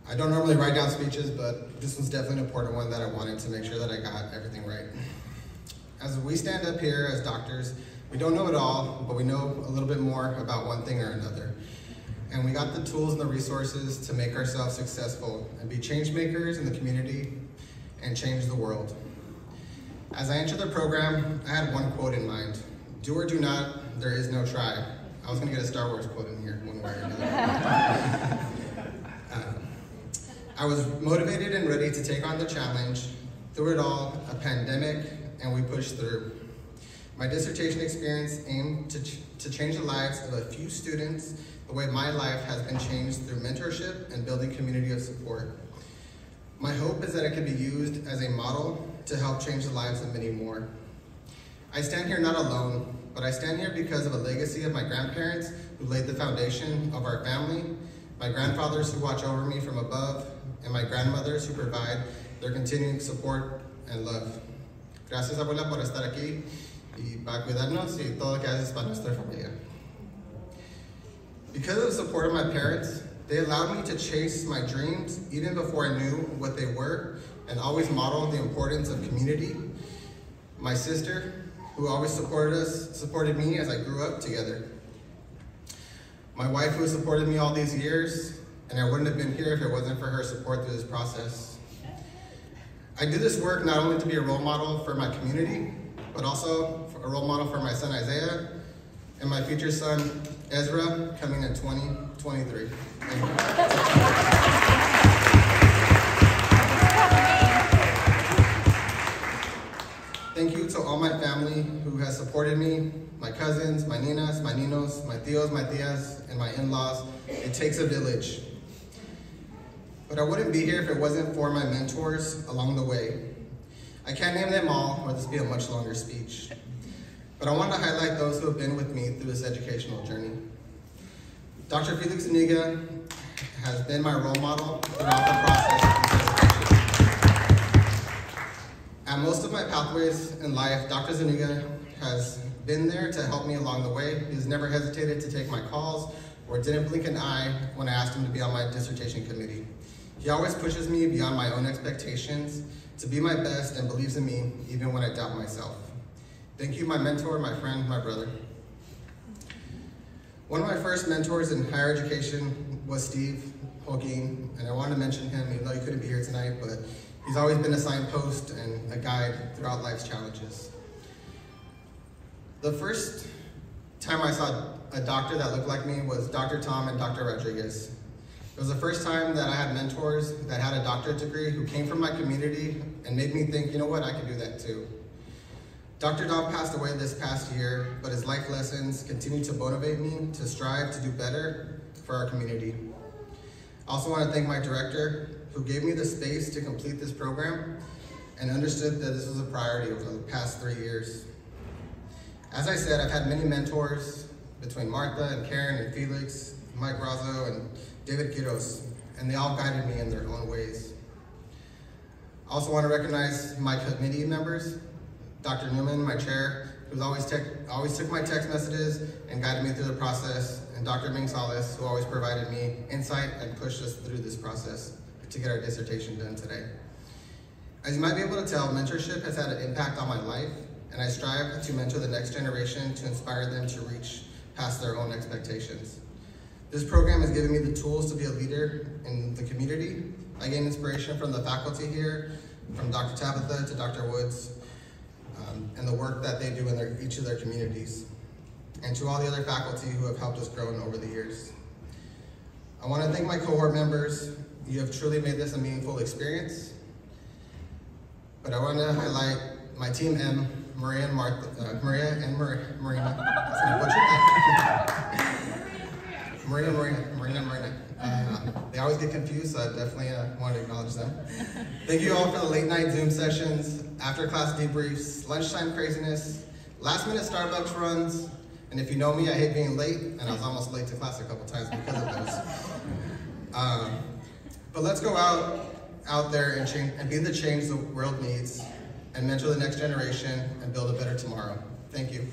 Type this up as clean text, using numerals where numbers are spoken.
I don't normally write down speeches, but this was definitely an important one that I wanted to make sure that I got everything right. As we stand up here as doctors, we don't know it all, but we know a little bit more about one thing or another. And we got the tools and the resources to make ourselves successful and be change makers in the community and change the world. As I entered the program, I had one quote in mind: do or do not, there is no try. I was gonna get a Star Wars quote in here, one way or another. I was motivated and ready to take on the challenge. Through it all, a pandemic, and we pushed through. My dissertation experience aimed to change the lives of a few students the way my life has been changed through mentorship and building community of support. My hope is that it can be used as a model to help change the lives of many more. I stand here not alone, but I stand here because of a legacy of my grandparents who laid the foundation of our family, my grandfathers who watch over me from above, and my grandmothers who provide their continuing support and love. Gracias, abuela, por estar aquí y para cuidarnos y todo lo que haces para nuestra familia. Because of the support of my parents, they allowed me to chase my dreams even before I knew what they were, and always modeled the importance of community. My sister, who always supported me as I grew up together. My wife, who has supported me all these years, and I wouldn't have been here if it wasn't for her support through this process. I do this work not only to be a role model for my community, but also a role model for my son Isaiah and my future son Ezra, coming in 2023. Thank you. Thank you to all my family who has supported me, my cousins, my ninas, my ninos, my tios, my tias, and my in-laws. It takes a village. But I wouldn't be here if it wasn't for my mentors along the way. I can't name them all, or this would be a much longer speech. But I want to highlight those who have been with me through this educational journey. Dr. Felix Zuniga has been my role model throughout the process. At most of my pathways in life, Dr. Zuniga has been there to help me along the way. He's never hesitated to take my calls or didn't blink an eye when I asked him to be on my dissertation committee. He always pushes me beyond my own expectations to be my best and believes in me even when I doubt myself. Thank you, my mentor, my friend, my brother. One of my first mentors in higher education was Steve Holguin, and I wanted to mention him even though he couldn't be here tonight, but he's always been a signpost and a guide throughout life's challenges. The first time I saw a doctor that looked like me was Dr. Tom and Dr. Rodriguez. It was the first time that I had mentors that had a doctorate degree who came from my community and made me think, you know what, I can do that too. Dr. Dom passed away this past year, but his life lessons continue to motivate me to strive to do better for our community. I also want to thank my director who gave me the space to complete this program and understood that this was a priority over the past 3 years. As I said, I've had many mentors between Martha and Karen and Felix, Mike Razzo and David Quiros, and they all guided me in their own ways. I also want to recognize my committee members, Dr. Newman, my chair, who always took my text messages and guided me through the process, and Dr. Ming Salas, who always provided me insight and pushed us through this process to get our dissertation done today. As you might be able to tell, mentorship has had an impact on my life, and I strive to mentor the next generation to inspire them to reach past their own expectations. This program has given me the tools to be a leader in the community. I gain inspiration from the faculty here, from Dr. Tabitha to Dr. Woods, and the work that they do in each of their communities, and to all the other faculty who have helped us grow over the years. I want to thank my cohort members. You have truly made this a meaningful experience. But I want to highlight my team M, Maria and Marina. Marina. They always get confused, so I definitely want to acknowledge them. Thank you all for the late night Zoom sessions, after class debriefs, lunchtime craziness, last minute Starbucks runs, and if you know me, I hate being late, and I was almost late to class a couple times because of those. But let's go out there and be the change the world needs, and mentor the next generation and build a better tomorrow. Thank you.